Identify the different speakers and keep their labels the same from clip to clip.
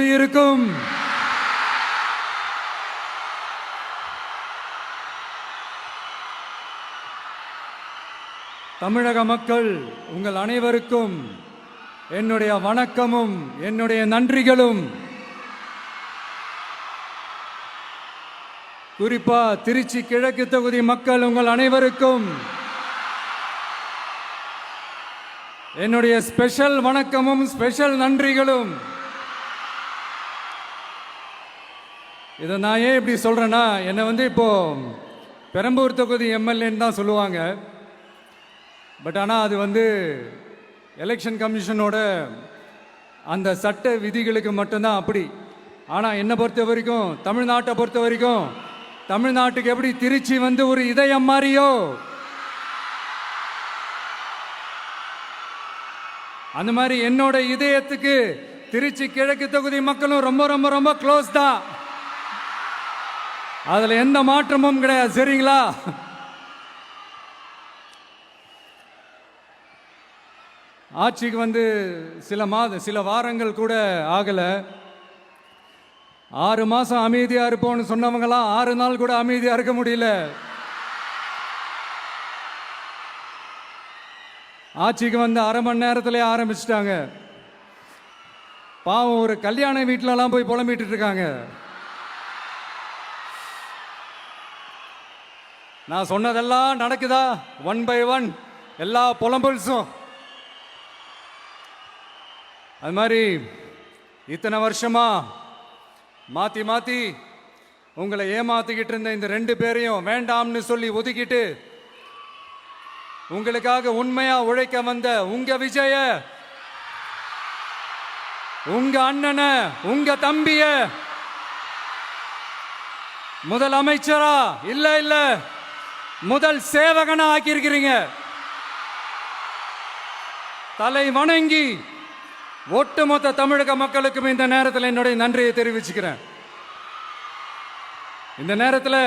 Speaker 1: குடியிருக்கும் தமிழக மக்கள் உங்கள் அனைவருக்கும் என்னுடைய வணக்கமும் என்னுடைய நன்றிகளும். குறிப்பா திருச்சி கிழக்கு தொகுதி மக்கள் உங்கள் அனைவருக்கும் என்னுடைய ஸ்பெஷல் வணக்கமும் ஸ்பெஷல் நன்றிகளும். இதை நான் ஏன் இப்படி சொல்றேன்னா, என்னை இப்போ பெரம்பூர் தொகுதி எம்எல்ஏன்னு தான் சொல்லுவாங்க. பட் ஆனால் அது எலெக்ஷன் கமிஷனோட அந்த சட்ட விதிகளுக்கு மட்டும்தான் அப்படி. ஆனால் என்னை பொறுத்த வரைக்கும், தமிழ்நாட்டை பொறுத்த வரைக்கும், தமிழ்நாட்டுக்கு எப்படி திருச்சி ஒரு இதயம் மாறியோ, அந்த மாதிரி என்னோட இதயத்துக்கு திருச்சி கிழக்கு தொகுதி மக்களும் ரொம்ப ரொம்ப ரொம்ப க்ளோஸ் தான். அதுல எந்த மாற்றமும் கிடையாது. சரிங்களா? ஆட்சிக்கு சில வாரங்கள் கூட ஆகல. 6 மாசம் அமைதியா இருப்போம்னு சொன்னவங்களாம் 6 நாள் கூட அமைதியா இருக்க முடியல. ஆட்சிக்கு அரை மணி நேரத்திலே ஆரம்பிச்சிட்டாங்க. பாவம், ஒரு கல்யாண வீட்டிலலாம் போய் புலம்பிட்டு இருக்காங்க. நான் சொன்னதெல்லாம் நடக்குதா? 1 by 1 எல்லா புலம்பல்ஸும். அது மாதிரி இத்தனை வருஷமா மாத்தி மாத்தி உங்களை ஏமாத்திக்கிட்டு இருந்த இந்த 2 பேரையும் வேண்டாம்னு சொல்லி ஒதுக்கிட்டு உங்களுக்காக உண்மையா உழைக்க வந்த உங்க விஜய, உங்க அண்ணனை, உங்க தம்பிய முதல் அமைச்சரா இல்ல முதல் சேவகனா ஆக்கியிருக்கிறீங்க. தலை வணங்கி ஒட்டுமொத்த தமிழக மக்களுக்கும் இந்த நேரத்தில் என்னுடைய நன்றியை தெரிவிச்சுக்கிறேன். இந்த நேரத்தில்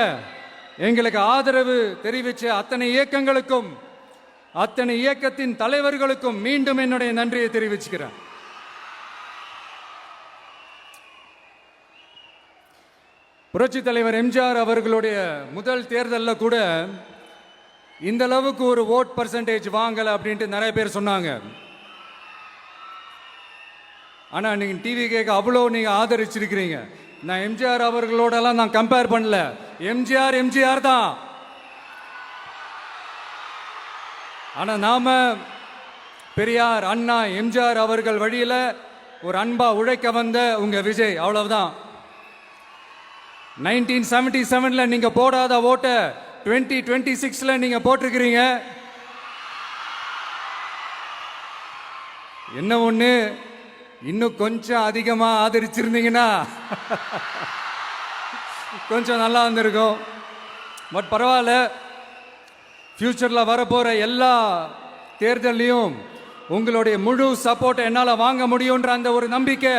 Speaker 1: எங்களுக்கு ஆதரவு தெரிவிச்ச அத்தனை இயக்கங்களுக்கும், அத்தனை இயக்கத்தின் தலைவர்களுக்கும் மீண்டும் என்னுடைய நன்றியை தெரிவிச்சுக்கிறேன். புரட்சி தலைவர் எம்ஜிஆர் அவர்களுடைய முதல் தேர்தலில் கூட இந்த அளவுக்கு ஒரு ஓட் பர்சன்டேஜ் வாங்கல அப்படின்ட்டு நிறைய பேர் சொன்னாங்க. ஆனா நீங்க டிவி கேட்க அவ்வளோ நீங்க ஆதரிச்சிருக்கிறீங்க. நான் எம்ஜிஆர் அவர்களோடலாம் நான் கம்பேர் பண்ணல. எம்ஜிஆர் தான். ஆனா நாம பெரியார், அண்ணா, எம்ஜிஆர் அவர்கள் வழியில ஒரு அன்பா உழைக்க வந்த உங்க விஜய், அவ்வளவுதான். 1977 நீங்க போடாத ஓட்ட 2026 நீங்க போட்டிருக்கிறீங்க. என்ன ஒண்ணு, இன்னும் கொஞ்சம் அதிகமா ஆதரிச்சிருந்தீங்கன்னா கொஞ்சம் நல்லா வந்திருக்கும். பட் பரவாயில்ல, ஃபியூச்சர்ல வரப்போற எல்லா தேர்தலையும் உங்களுடைய முழு சப்போர்ட்டை என்னால் வாங்க முடியும்ன்ற அந்த ஒரு நம்பிக்கை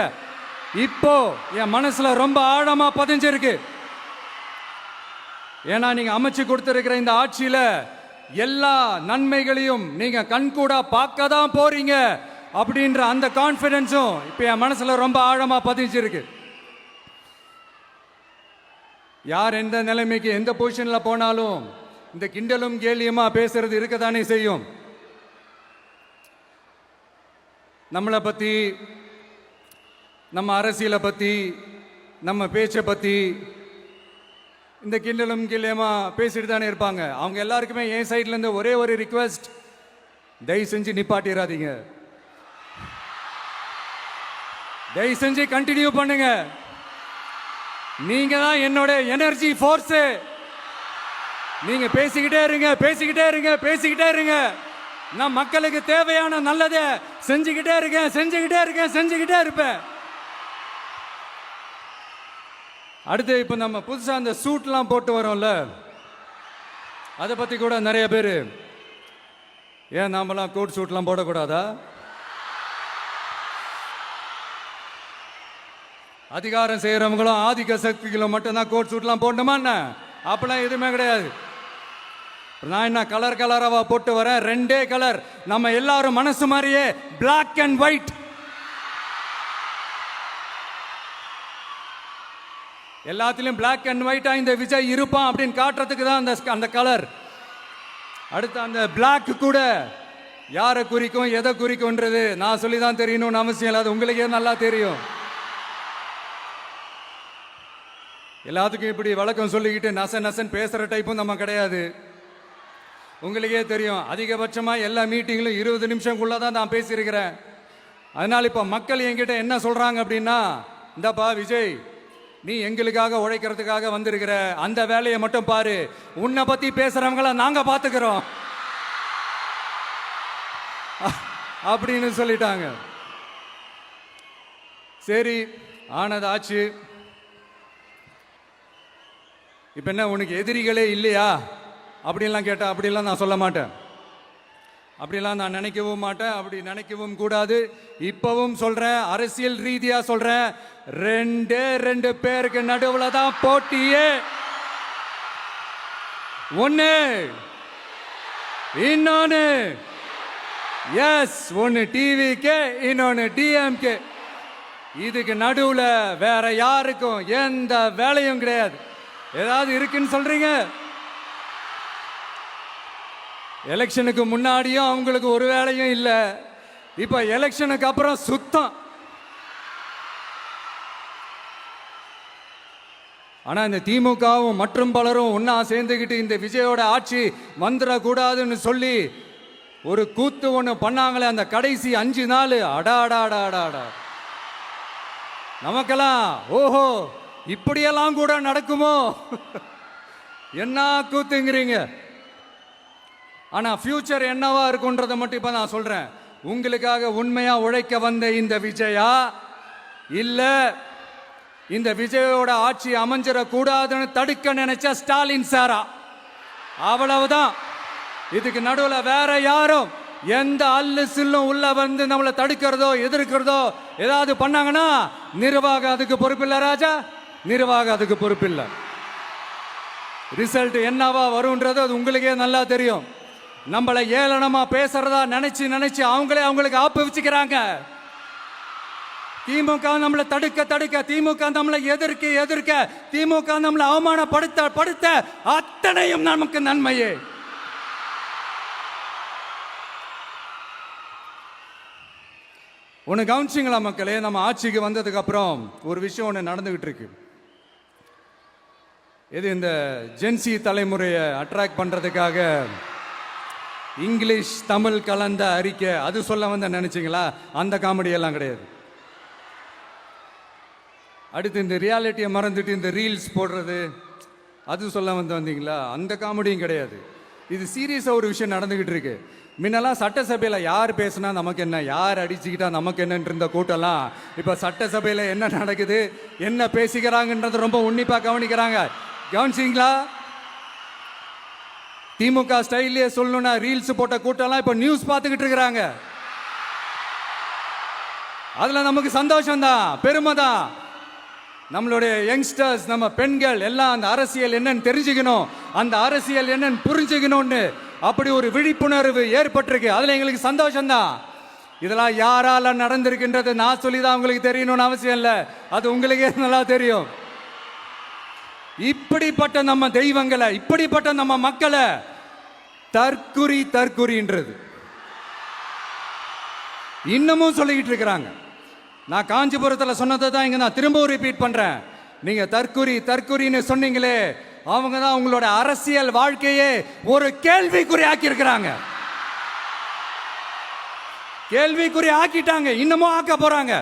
Speaker 1: இப்போ என் மனசுல ரொம்ப ஆழமா பதிஞ்சிருக்கு. ஏன்னா நீங்க அமைச்சு கொடுத்திருக்கிற இந்த ஆட்சியில எல்லா நன்மைகளையும் நீங்க கண்கூடா பார்க்க தான் போறீங்க அப்படின்ற அந்த கான்ஃபிடன்ஸும் இப்ப என் மனசுல ரொம்ப ஆழமா பதிஞ்சிருக்கு. யார் எந்த நிலைமைக்கு எந்த பொசிஷன்ல போனாலும் இந்த கிண்டலும் கேலியுமா பேசுறது இருக்கதானே செய்யும். நம்மளை பத்தி, நம்ம அரசியலை பத்தி, நம்ம பேச்சை பத்தி இந்த கிண்டலும் கேலியுமா பேசிட்டு தானே இருப்பாங்க. அவங்க எல்லாருக்குமே என் சைட்ல இருந்து ஒரே ஒரு ரிக்வெஸ்ட், தயவு செஞ்சு நிப்பாட்டிடாதீங்க. தயவு செஞ்சு கண்டினியூ பண்ணுங்க. நீங்க தான் என்னோட எனர்ஜி ஃபோர்ஸ். நீங்க பேசிக்கிட்டே இருங்க, பேசிக்கிட்டே இருங்க, பேசிக்கிட்டே இருங்க. நான் மக்களுக்கு தேவையான நல்லதை செஞ்சுக்கிட்டே இருக்கேன், செஞ்சுக்கிட்டே இருக்கேன், செஞ்சுக்கிட்டே இருப்பேன். அடுத்து இப்ப நம்ம புதுசா அந்த சூட்லாம் போட்டு வரோம்ல, அதை பத்தி கூட நிறைய பேர், ஏன் நாமெல்லாம் கோட் சூட்லாம் போடக்கூடாதா? அதிகாரம் செய்யறவங்களும் ஆதிக்க சக்திகளும் மட்டும்தான் கோட் சூட்லாம் போடணுமா என்ன? அப்பெல்லாம் எதுவுமே கிடையாது. நான் என்ன கலர் கலராவா போட்டு வரேன்? 2 கலர். நம்ம எல்லாரும் மனசு மாதிரியே பிளாக் அண்ட் ஒயிட். எல்லாத்திலும் பிளாக் அண்ட் ஒயிட்டா இந்த விஜய் இருப்பான் அப்படின்னு காட்டுறதுக்கு தான் அந்த கலர். அடுத்து அந்த பிளாக் கூட யாரை குறிக்கும் எதை குறிக்கும்ன்றது நான் சொல்லி தான் தெரியணும்னு அவசியம் இல்லை, அது உங்களுக்கே நல்லா தெரியும். எல்லாத்துக்கும் இப்படி வழக்கம் சொல்லிக்கிட்டு நசன் பேசுற டைப்பும் நம்ம கிடையாது. உங்களுக்கே தெரியும், அதிகபட்சமா எல்லா மீட்டிங்களும் 20 நிமிஷம்குள்ளதான் நான் பேசியிருக்கிறேன். அதனால இப்ப மக்கள் என்கிட்ட என்ன சொல்றாங்க அப்படின்னா, இந்தப்பா விஜய், நீ எங்களுக்காக உழைக்கிறதுக்காக வந்திருக்கிற, அந்த வேலையை மட்டும் பாரு, உன்னை பத்தி பேசுறவங்கள நாங்க பாத்துக்கிறோம் அப்படின்னு சொல்லிட்டாங்க. சரி, ஆனது ஆச்சு. இப்ப என்ன, உனக்கு எதிரிகளே இல்லையா அப்படின்லாம் கேட்டா, அப்படிலாம் நான் சொல்ல மாட்டேன், அப்படிலாம் நான் நினைக்கவும் மாட்டேன், அப்படி நினைக்கவும் கூடாது. இப்பவும் சொல்றேன், அரசியல் ரீதியா சொல்றேன், 2 பேருக்கு நடுவுல தான் போட்டியே. ஒன்னு இன்னொன்னு, எஸ், ஒன்னு டிவிகே, இன்னொன்னு டிஎம்கே. இதுக்கு நடுவுல வேற யாருக்கும் எந்த வேலையும் கிடையாது. ஏதாவது இருக்குன்னு சொல்றீங்க? எலெக்ஷனுக்கு முன்னாடியும் அவங்களுக்கு ஒரு வேலையும் இல்லை, இப்ப எலெக்ஷனுக்கு அப்புறம் சுத்தம். ஆனா இந்த திமுகவும் மற்றும் பலரும் ஒன்னா சேர்ந்துக்கிட்டு இந்த விஜயோட ஆட்சி வந்துடக்கூடாதுன்னு சொல்லி ஒரு கூத்து ஒண்ணு பண்ணாங்களே, அந்த கடைசி 5 நாள், அடாடாடாடாடா, நமக்கெல்லாம் ஓஹோ இப்படியெல்லாம் கூட நடக்குமோ என்ன கூத்துங்கிறீங்க. ஆனா ஃபியூச்சர் என்னவா இருக்குன்றதை மட்டும் இப்ப நான் சொல்றேன். உங்களுக்காக உண்மையா உழைக்க வந்த இந்த விஜயா, இல்ல இந்த விஜயோட ஆட்சி அமைஞ்சிட கூடாதுன்னு தடுக்க நினைச்ச ஸ்டாலின் சாரா, அவ்வளவுதான். இதுக்கு நடுவுல வேற யாரும் எந்த அல்லு சில்லும் உள்ள வந்து நம்மளை தடுக்கிறதோ எதிர்க்கிறதோ ஏதாவது பண்ணாங்கன்னா நிர்வாகம் அதுக்கு பொறுப்பில்லை ராஜா, நிர்வாகம் அதுக்கு பொறுப்பில்லை. ரிசல்ட் என்னவா வரும்ன்றது அது உங்களுக்கே நல்லா தெரியும். நம்மளை ஏளனமா பேசுறதா நினைச்சு அவங்களுக்கு ஆப்பு வச்சுக்கிறாங்க. திமுக நம்மளை தடுக்க, திமுக நம்மளை எதிர்க்க, திமுக நம்மளை அவமானப்படுத்த அத்தனையும் நமக்கு நன்மையே. ஒன்று கவனிச்சிங்களா மக்களே, நம்ம ஆட்சிக்கு வந்ததுக்கு அப்புறம் ஒரு விஷயம் ஒன்று நடந்துகிட்டு இருக்கு. இது இந்த ஜென்சி தலைமுறையை அட்ராக்ட் பண்றதுக்காக இங்கிலீஷ் தமிழ் கலந்த அறிக்கை, அது சொல்ல வந்த நினைச்சிங்களா? அந்த காமெடி எல்லாம் கிடையாது. அடுத்து இந்த ரியாலிட்டியை மறந்துட்டு இந்த ரீல்ஸ் போடுறது, அது சொல்ல வந்தீங்களா? அந்த காமெடியும் கிடையாது. இது சீரியஸா ஒரு விஷயம் நடந்துகிட்டு இருக்கு. முன்னெல்லாம் சட்டசபையில யார் பேசினா நமக்கு என்ன, யார் அடிச்சுக்கிட்டா நமக்கு என்னன்னு இருந்த கூட்டம்லாம் இப்ப சட்டசபையில என்ன நடக்குது, என்ன பேசிக்கிறாங்கன்றது ரொம்ப உன்னிப்பா கவனிக்கிறாங்க. கவனிச்சிங்களா? திமுக ஸ்டைலே சொல்லணும்னா ரீல்ஸ் போட்ட கூட்டம்லாம் இப்ப நியூஸ் பார்த்துக்கிட்டு இருக்கிறாங்க. அதுல நமக்கு சந்தோஷம் தான், பெருமை தான். நம்மளுடைய யங்ஸ்டர்ஸ், நம்ம பெண்கள் எல்லாம் அந்த அரசியல் என்னன்னு தெரிஞ்சுக்கணும், அந்த அரசியல் என்னன்னு புரிஞ்சுக்கணும்னு அப்படி ஒரு விழிப்புணர்வு ஏற்பட்டிருக்கு. அதுல எங்களுக்கு சந்தோஷம் தான். இதெல்லாம் யாரால நடந்திருக்கின்றது நான் சொல்லிதான் உங்களுக்கு தெரியணும்னு அவசியம் இல்லை, அது உங்களுக்கே நல்லா தெரியும். இப்படிப்பட்ட நம்ம தெய்வங்களை, இப்படிப்பட்ட நம்ம மக்களை தற்குறின்றது இன்னமும் சொல்லிக்கிட்டு இருக்கிறாங்க. நான் காஞ்சிபுரத்தில் சொன்னதை தான் இங்க நான் திரும்பவும் ரிப்பீட் பண்றேன். நீங்க தற்குறின்னு சொன்னீங்களே, அவங்க தான் உங்களோட அரசியல் வாழ்க்கையே ஒரு கேள்விக்குறி ஆக்கி இருக்கிறாங்க. கேள்விக்குறி ஆக்கிட்டாங்க, இன்னமும் ஆக்க போறாங்க.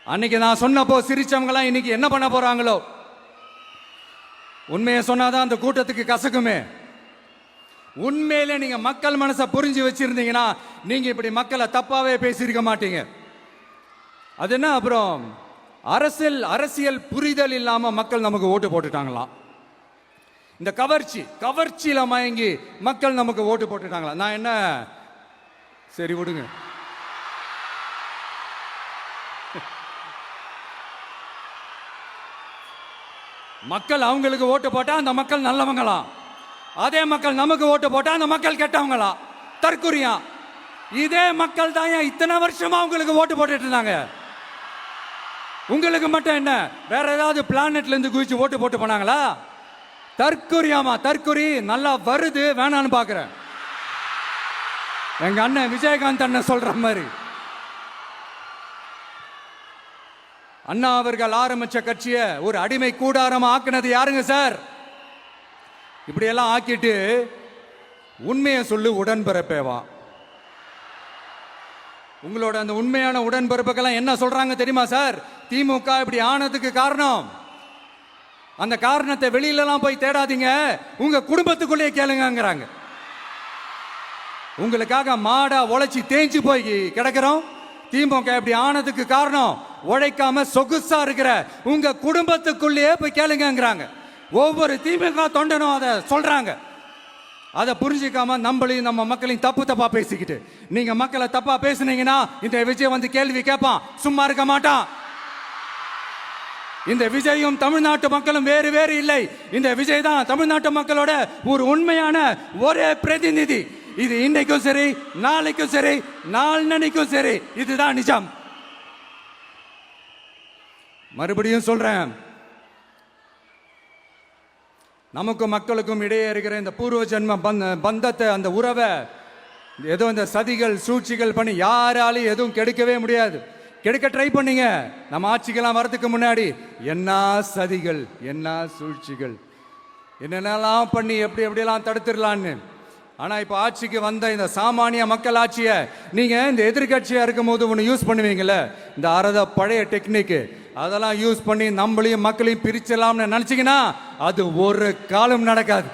Speaker 1: அன்னைக்கு நான் சொன்னப்போ சிரிச்சவங்களாம் இன்னைக்கு என்ன பண்ண போறாங்களோ. உண்மையை சொன்னாதான் அந்த கூட்டத்துக்கு கசக்குமே. உண்மையிலே நீங்க மக்கள் மனசை புரிஞ்சு வச்சிருந்தீங்கன்னா நீங்க இப்படி மக்களை தப்பாவே பேசியிருக்க மாட்டீங்க. அது என்ன, அப்புறம் அரசியல் புரிதல் இல்லாம மக்கள் நமக்கு ஓட்டு போட்டுட்டாங்களாம். இந்த கவர்ச்சியில மயங்கி மக்கள் நமக்கு ஓட்டு போட்டுட்டாங்களா? நான் என்ன, சரி விடுங்க. மக்கள் அவங்களுக்கு ஓட்டு போட்டா அந்த மக்கள் நல்லவங்களாம், அதே மக்கள் நமக்கு ஓட்டு போட்டா அந்த மக்கள் கெட்டவங்களா, தற்குறியா. இதே மக்கள் தான் இத்தனை வருஷமா அவங்களுக்கு ஓட்டு போட்டுட்டு இருந்தாங்க. உங்களுக்கு மட்டும் என்ன, வேற ஏதாவது பிளானட்ல இருந்து குதிச்சு ஓட்டு போட்டு போனாங்களா? தற்கொரியாமா, தற்கொரி நல்லா வருது, வேணான்னு பாக்குறேன். எங்க அண்ணன் விஜயகாந்த் அண்ணன் சொல்ற மாதிரி, அண்ணா அவர்கள் ஆரம்பிச்ச கட்சியை ஒரு அடிமை கூடாரமா ஆக்குனது யாருங்க சார்? இப்படியெல்லாம் ஆக்கிட்டு உண்மையை சொல்லு உடன்பிறப்பேவா. உங்களோட அந்த உண்மையான உடன்பிறப்புக்கெல்லாம் என்ன சொல்றாங்க தெரியுமா சார்? திமுக இப்படி ஆனதுக்கு காரணம், அந்த காரணத்தை வெளியிலலாம் போய் தேடாதீங்க, உங்க குடும்பத்துக்குள்ளேயே கேளுங்கிறாங்க. உங்களுக்காக மாடா உழைச்சி தேஞ்சு போய் கிடக்கிறோம். திமுக இப்படி ஆனதுக்கு காரணம் உழைக்காம சொகுசா இருக்கிற உங்க குடும்பத்துக்குள்ளேயே போய் கேளுங்கிறாங்க. ஒவ்வொரு திமுக தொண்டனும் அதை சொல்றாங்க. அதை புரிஞ்சிக்காம நம்மளையும் நம்ம மக்களையும் தப்பா பேசிக்கிட்டு, நீங்க மக்களை தப்பா பேசுனீங்கன்னா இந்த விஜய் வந்து கேள்வி கேட்பான், சும்மா இருக்க மாட்டான். இந்த விஜயும் தமிழ்நாட்டு மக்களும் வேறு வேறு இல்லை. இந்த விஜய் தான் தமிழ்நாட்டு மக்களோட ஒரு உண்மையான ஒரே பிரதிநிதி. இது இன்னைக்கும் சரி, நாளைக்கும் சரி, நாளன்னைக்கும் சரி, இதுதான் நிஜம். மறுபடியும் சொல்றேன், நமக்கும் மக்களுக்கும் இடையே இருக்கிற இந்த பூர்வ ஜென்ம பந்தத்தை, அந்த உறவை ஏதோ இந்த சதிகள் சூழ்ச்சிகள் பண்ணி யாராலையும் எதுவும் கெடுக்கவே முடியாது. கெடுக்க ட்ரை பண்ணீங்க நம்ம ஆட்சிக்கெல்லாம் வரதுக்கு முன்னாடி. என்ன சதிகள், என்ன சூழ்ச்சிகள், என்னென்னலாம் பண்ணி எப்படி எப்படியெல்லாம் தடுத்துடலான்னு. ஆனா இப்ப ஆட்சிக்கு வந்த இந்த சாமானிய மக்கள் ஆட்சியை நீங்க இந்த எதிர்கட்சியா இருக்கும் போது ஒன்று யூஸ் பண்ணுவீங்கல்ல, இந்த அறத பழைய டெக்னிக்கு, அதெல்லாம் யூஸ் பண்ணி நம்மளையும் மக்களையும் பிரிச்சலாம்னு நினைச்சீங்கன்னா அது ஒரு காலம் நடக்காது.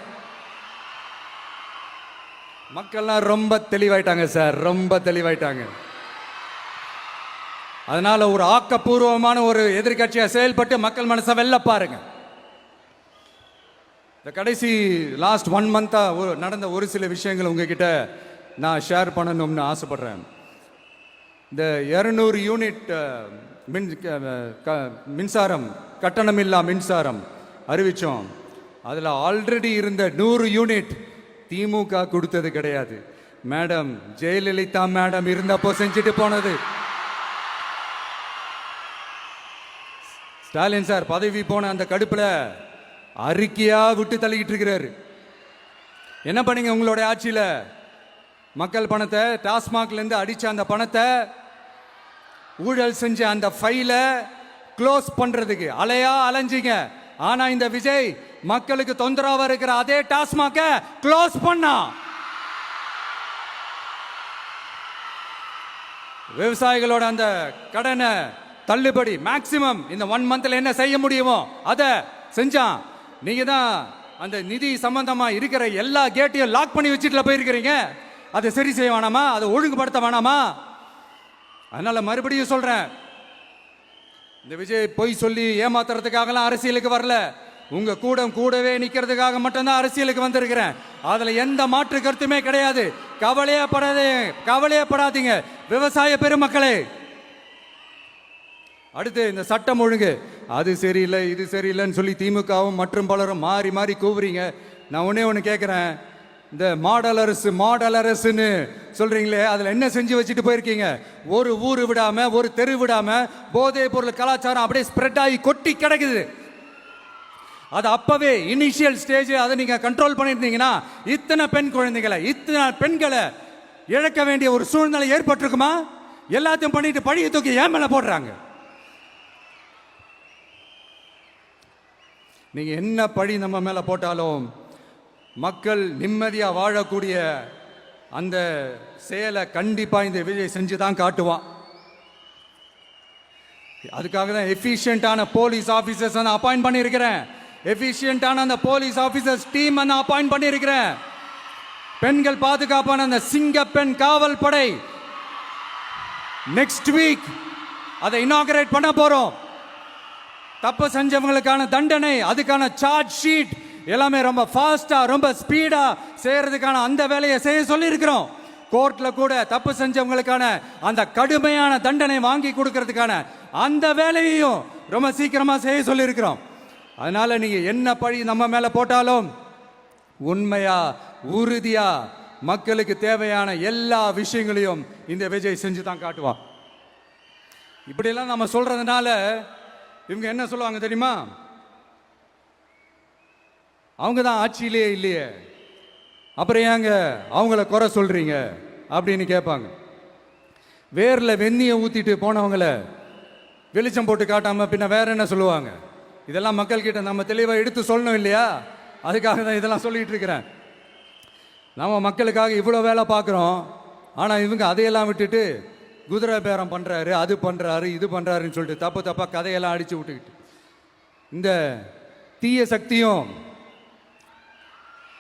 Speaker 1: மக்கள்லாம் ரொம்ப தெளிவாயிட்டாங்க சார், ரொம்ப தெளிவாயிட்டாங்க. அதனால ஒரு ஆக்கப்பூர்வமான ஒரு எதிர்கட்சியா செயல்பட்டு மக்கள் மனசை வெல்ல பாருங்க. இந்த கடைசி லாஸ்ட் 1 மந்தா நடந்த ஒரு சில விஷயங்கள் உங்ககிட்ட நான் ஷேர் பண்ணணும்னு ஆசைப்படுறேன். இந்த 200 யூனிட் மின்சாரம், கட்டணமில்லா மின்சாரம் அறிவிச்சோம். அதில் ஆல்ரெடி இருந்த 100 யூனிட் திமுக கொடுத்தது கிடையாது. மேடம் ஜெயலலிதா மேடம் இருந்தப்போ செஞ்சுட்டு போனது. ஸ்டாலின் சார் பதவி போன அந்த கடுப்புல அறிக்கையா விட்டு தள்ளிக்கிட்டு இருக்கிறாரு. என்ன பண்ணீங்க உங்களுடைய ஆட்சியில? மக்கள் பணத்தை, டாஸ்மாக்ல இருந்து அடிச்ச அந்த பணத்தை, ஊழல் செஞ்ச அந்த ஃபைல க்ளோஸ் பண்றதுக்கு அலையா அலைஞ்சிங்க. ஆனா இந்த விஜய் மக்களுக்கு தொந்தரவா இருக்கிற அதே டாஸ்மாக க்ளோஸ் பண்ணா. விவசாயிகளோட அந்த கடனை தள்ளுபடி மேக்சிமம் இந்த 1 மந்த்ல என்ன செய்ய முடியுமோ அதை செஞ்சான். நீங்க தான் அந்த நிதி சம்பந்தமா இருக்கிற எல்லா கேட்டையும் லாக் பண்ணி வச்சுட்டு போயிருக்கிறீங்க. அதை சரி செய்ய வேணாமா? அதை ஒழுங்குபடுத்த வேணாமா? அதனால மறுபடியும் சொல்றேன், இந்த விஜய் பொய் சொல்லி ஏமாத்துறதுக்காகலாம் அரசியலுக்கு வரல. உங்க கூடவே நிக்கிறதுக்காக மட்டும்தான் அரசியலுக்கு வந்திருக்கிறேன். அதுல எந்த மாற்று கருத்துமே கிடையாது. கவலையப்படாதீங்க விவசாய பெருமக்களே. அடுத்து இந்த சட்டம் ஒழுங்கு, அது சரியில்லை இது சரியில்லைன்னு சொல்லி திமுகவும் மற்றும் பலரும் மாறி மாறி கூவுறீங்க. நான் ஒன்று கேட்குறேன், இந்த மாடல் அரசுன்னு சொல்றீங்களே, அதில் என்ன செஞ்சு வச்சுட்டு போயிருக்கீங்க? ஒரு ஊர் விடாம, ஒரு தெரு விடாம போதை பொருள் கலாச்சாரம் அப்படியே ஸ்ப்ரெட் ஆகி கொட்டி கிடக்குது. அது அப்பவே இனிஷியல் ஸ்டேஜ் அதை நீங்க கண்ட்ரோல் பண்ணியிருந்தீங்கன்னா இத்தனை பெண் குழந்தைகளை, இத்தனை பெண்களை இழக்க வேண்டிய ஒரு சூழ்நிலை ஏற்பட்டிருக்குமா? எல்லாத்தையும் பண்ணிட்டு பழிய தூக்கி ஏன் மேல போடுறாங்க. நீங்க என்ன பழி நம்ம மேல போட்டாலும் மக்கள் நிம்மதியா வாழக்கூடிய அந்த செயலை கண்டிப்பா இந்த விஜய் செஞ்சு தான் காட்டுவான். அதுக்காக தான் எஃபிஷியன்டான போலீஸ் ஆபீசர்ஸ் நான் அப்பாயிண்ட் பண்ணியிருக்கிறேன். எஃபிஷியன்டான அந்த போலீஸ் ஆபீசர்ஸ் டீம் நான் அப்பாயிண்ட் பண்ணியிருக்கிறேன். பெண்கள் பாதுகாப்பான அந்த சிங்க பெண் காவல் படை நெக்ஸ்ட் வீக் அதை இனாகரேட் பண்ண போறோம். தப்பு செஞ்சவங்களுக்கான தண்டனை, அதுக்கான சார்ஜ் ஷீட் எல்லாமே ரொம்ப ஃபாஸ்டா, ரொம்ப ஸ்பீடா செய்யறதுக்கான அந்த வேலையை செய்ய சொல்லி இருக்கிறோம். கோர்ட்ல கூட தப்பு செஞ்சவங்களுக்கான அந்த கடுமையான தண்டனை வாங்கி கொடுக்கறதுக்கான அந்த வேலையையும் ரொம்ப சீக்கிரமா செய்ய சொல்லி இருக்கிறோம். அதனால நீங்க என்ன பழி நம்ம மேல போட்டாலும் உண்மையா உறுதியா மக்களுக்கு தேவையான எல்லா விஷயங்களையும் இந்த விஜய் செஞ்சு தான் காட்டுவான். இப்படியெல்லாம் நம்ம சொல்றதுனால இவங்க என்ன சொல்லுவாங்க தெரியுமா? அவங்க தான் ஆட்சியிலே இல்லையே, அப்புறம் ஏங்க அவங்கள குறை சொல்றீங்க அப்படின்னு கேட்பாங்க. வேரில் வெந்நியை ஊற்றிட்டு போனவங்கள வெளிச்சம் போட்டு காட்டாமல் பின்ன வேற என்ன சொல்லுவாங்க? இதெல்லாம் மக்கள்கிட்ட நம்ம தெளிவாக எடுத்து சொல்லணும் இல்லையா? அதுக்காக தான் இதெல்லாம் சொல்லிட்டு இருக்கிறேன். நம்ம மக்களுக்காக இவ்வளோ வேலை பார்க்குறோம், ஆனால் இவங்க அதையெல்லாம் விட்டுட்டு குதிரை பேரம் பண்ணுறாரு, அது பண்ணுறாரு, இது பண்ணுறாருன்னு சொல்லிட்டு தப்பு தப்பாக கதையெல்லாம் அடித்து விட்டுக்கிட்டு இந்த தீய சக்தியும்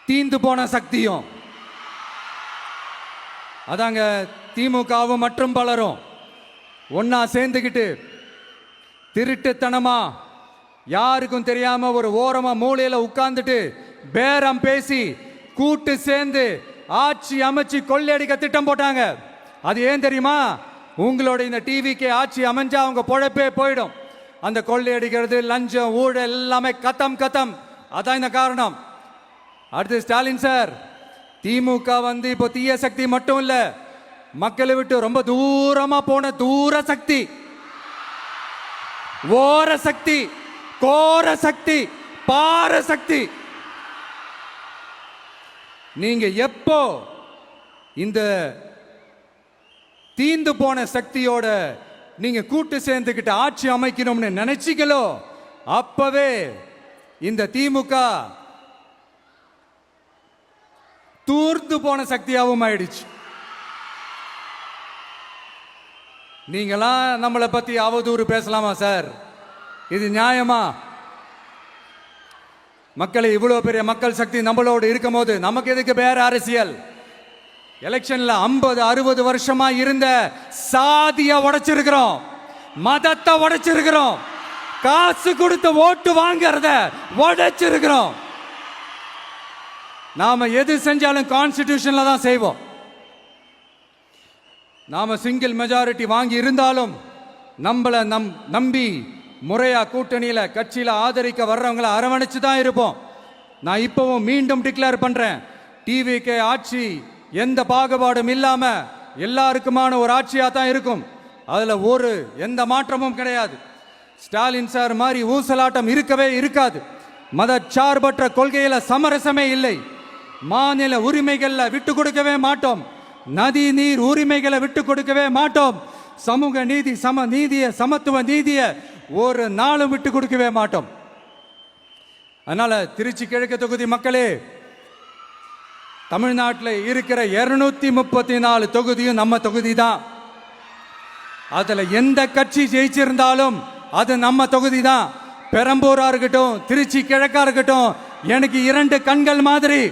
Speaker 1: தீந்து போன சக்தியும் அதாங்க திமுகவும் மற்றும் பலரும் ஒன்னா சேர்ந்துக்கிட்டு திருட்டுத்தனமா யாருக்கும் தெரியாம ஒரு ஓரமா மூலையில உட்கார்ந்துட்டு பேரம் பேசி கூட்டு சேர்ந்து ஆட்சி அமைச்சு கொள்ளையடிக்க திட்டம் போட்டாங்க. அது ஏன் தெரியுமா? உங்களோட இந்த டிவிக்கு ஆட்சி அமைஞ்சா அவங்க பொழப்பே போயிடும். அந்த கொள்ளையடிக்கிறது, லஞ்சம், ஊழல் எல்லாமே கத்தம் கத்தம். அதான் இந்த காரணம். அடுத்து ஸ்டாலின் சார், திமுக வந்து இப்போ தீய சக்தி மட்டும் இல்ல, மக்களை விட்டு ரொம்ப தூரமா போன தூர சக்தி, ஓர சக்தி, கோர சக்தி, பார சக்தி. நீங்க எப்போ இந்த தீந்து போன சக்தியோட நீங்க கூட்டு சேர்ந்துக்கிட்டு ஆட்சி அமைக்கணும்னு நினைச்சீங்களோ அப்பவே இந்த திமுக தூர்ந்து போன சக்தியாகவும் ஆயிடுச்சு. நீங்களாம் நம்மளை பத்தி அவதூறு பேசலாமா சார்? இது நியாயமா? மக்களை இவ்வளவு பெரிய மக்கள் சக்தி நம்மளோடு இருக்கும் போது நமக்கு எதுக்கு வேற அரசியல்? எலெக்ஷன்ல 50-60 வருஷமா இருந்த சாதிய உடைச்சிருக்கிறோம், மதத்தை உடைச்சிருக்கிறோம், காசு கொடுத்து ஓட்டு வாங்கறத உடைச்சிருக்கிறோம். நாம எது செஞ்சாலும் கான்ஸ்டிடியூஷன்ல தான் செய்வோம். நாம சிங்கிள் மெஜாரிட்டி வாங்கி இருந்தாலும் நம்மள நம்பி முறையா கூட்டணியில கட்சியில ஆதரிக்க வர்றவங்களை அரவணைச்சு தான் இருப்போம். நான் இப்பவும் மீண்டும் டிக்ளேர் பண்றேன், டிவிகே ஆட்சி எந்த பாகுபாடும் இல்லாம எல்லாருக்குமான ஒரு ஆட்சியா தான் இருக்கும். அதுல எந்த மாற்றமும் கிடையாது. ஸ்டாலின் சார் மாதிரி ஊசலாட்டம் இருக்கவே இருக்காது. மதச்சார்பற்ற கொள்கையில சமரசமே இல்லை. மாநில உரிமைகள்ல விட்டு கொடுக்கவே மாட்டோம். நதி நீர் உரிமைகளை விட்டு கொடுக்கவே மாட்டோம். சமூக நீதி, சம நீதிய, சமத்துவ நீதிய ஒரு நாளும் விட்டு கொடுக்கவே மாட்டோம். அதனால திருச்சி கிழக்கு தொகுதி மக்களே, தமிழ்நாட்டில் இருக்கிற 234 தொகுதியும் நம்ம தொகுதி தான். அதுல எந்த கட்சி ஜெயிச்சிருந்தாலும் அது நம்ம தொகுதி தான். பெரம்பூரா இருக்கட்டும், திருச்சி கிழக்கா இருக்கட்டும், எனக்கு 2 கண்கள் மாதிரி.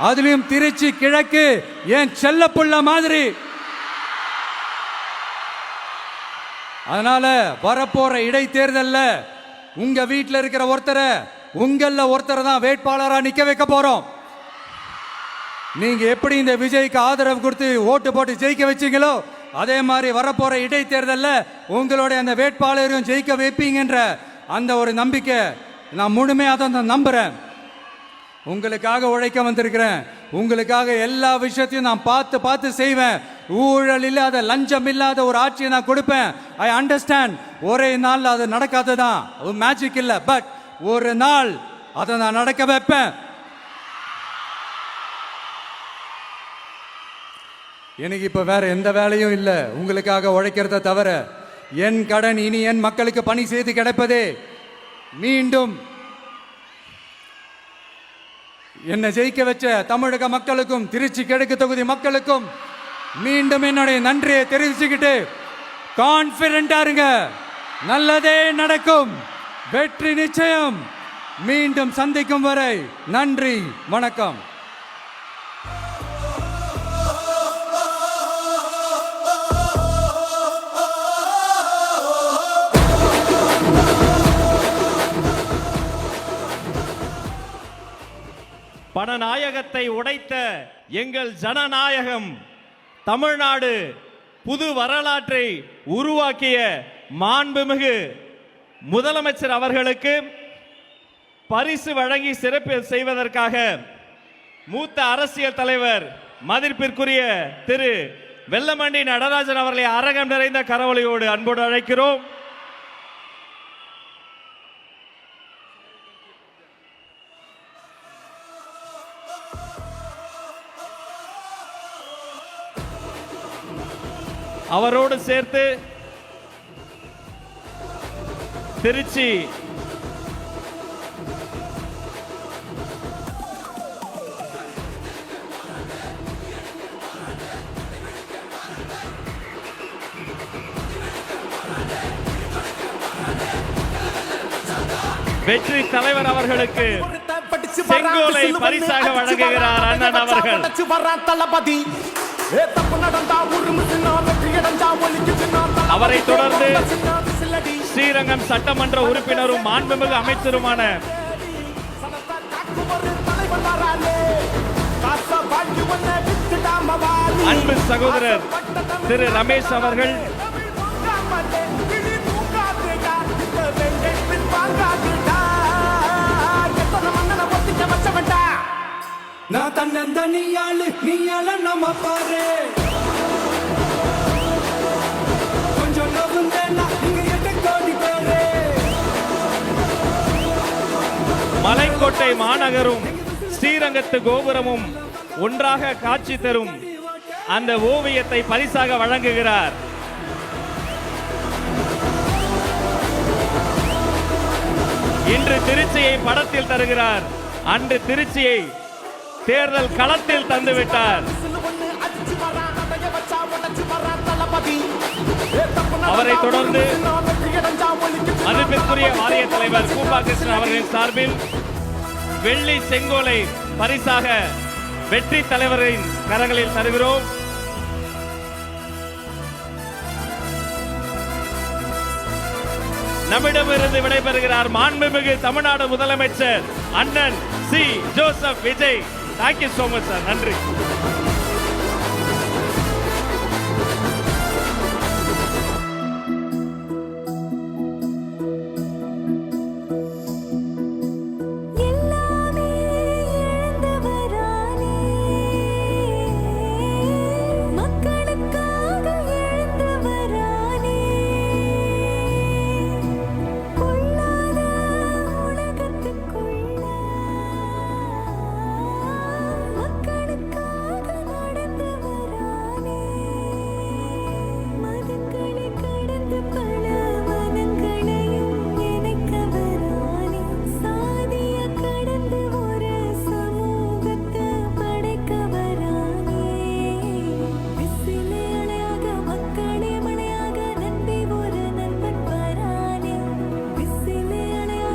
Speaker 1: அதுலயும் திருச்சி கிழக்கு என் செல்ல புள்ள மாதிரி. அதனால வரப்போற இடைத்தேர்தல்ல உங்க வீட்டில் இருக்கிற ஒருத்தரை, உங்கள ஒருத்தரை தான் வேட்பாளராக நிக்க வைக்க போறோம். நீங்க எப்படி இந்த விஜய்க்கு ஆதரவு கொடுத்து ஓட்டு போட்டு ஜெயிக்க வச்சீங்களோ அதே மாதிரி வரப்போற இடைத்தேர்தல்ல உங்களுடைய அந்த வேட்பாளரையும் ஜெயிக்க வைப்பீங்கன்ற அந்த ஒரு நம்பிக்கை நான் முழுமையாக தான் நம்புறேன். உங்களுக்காக உழைக்க வந்திருக்கிறேன். உங்களுக்காக எல்லா விஷயத்தையும் நான் பார்த்து செய்வேன். ஊழல் இல்லாத, லஞ்சம் இல்லாத ஒரு ஆட்சியை நான் கொடுப்பேன். I understand. ஒரே நாள் அது நடக்காததான், மேஜிக் இல்லை. பட் ஒரு நாள் அதை நான் நடக்க வைப்பேன். எனக்கு இப்ப வேற எந்த வேலையும் இல்லை உங்களுக்காக உழைக்கிறத தவிர. என் கடன் இனி என் மக்களுக்கு பணி செய்து கிடைப்பதே. மீண்டும் என்னை ஜெயிக்க வச்ச தமிழக மக்களுக்கும் திருச்சி கிழக்கு தொகுதி மக்களுக்கும் மீண்டும் என்னுடைய நன்றியை தெரிவிச்சுக்கிட்டு கான்பிடண்டா இருங்க, நல்லதே நடக்கும், வெற்றி நிச்சயம். மீண்டும் சந்திக்கும் வரை நன்றி, வணக்கம்.
Speaker 2: பணநாயகத்தை உடைத்த எங்கள் ஜனநாயகம் தமிழ்நாடு புது வரலாற்றை உருவாக்கிய மாண்புமிகு முதலமைச்சர் அவர்களுக்கு பரிசு வழங்கி சிறப்பு செய்வதற்காக மூத்த அரசியல் தலைவர் மதிப்பிற்குரிய திரு வெல்லமண்டி நடராஜன் அவர்களை அரங்கம் நிறைந்த கரவொலியோடு அன்போடு அழைக்கிறோம். அவரோடு சேர்த்து திருச்சி வெற்றி தலைவர் அவர்களுக்கு செங்கோலை பரிசாக வழங்குகிறார் அண்ணன் அவர்கள். அவரை தொடர்ந்து ஸ்ரீரங்கம் சட்டமன்ற உறுப்பினரும் மாண்புமிகு அமைச்சருமான அன்பு சகோதரர் திரு ரமேஷ் அவர்கள்
Speaker 3: நான் தன்னந்த நீயாளு நம்ம பாரு கொஞ்சம் நவுந்தேன்னா நீங்க 8 கோடி பேரு.
Speaker 2: மலைக்கோட்டை மாநகரும் ஸ்ரீரங்கத்து கோபுரமும் ஒன்றாக காட்சி தரும் அந்த ஓவியத்தை பரிசாக வழங்குகிறார். இன்று திருச்சியை படத்தில் தருகிறார், அன்று திருச்சியை தேர்தல் களத்தில் தந்துவிட்டார். அவரை தொடர்ந்து மதிப்பிற்குரிய வாரிய தலைவர் கூபா கிருஷ்ணன் அவர்களின் சார்பில் வெள்ளி செங்கோலை பரிசாக வெற்றி தலைவரின் கரங்களில் தருகிறோம். நம்மிடமிருந்து விடைபெறுகிறார் மாண்புமிகு தமிழ்நாடு முதலமைச்சர் அண்ணன் C. Joseph Vijay. Thank you so much sir. நன்றி.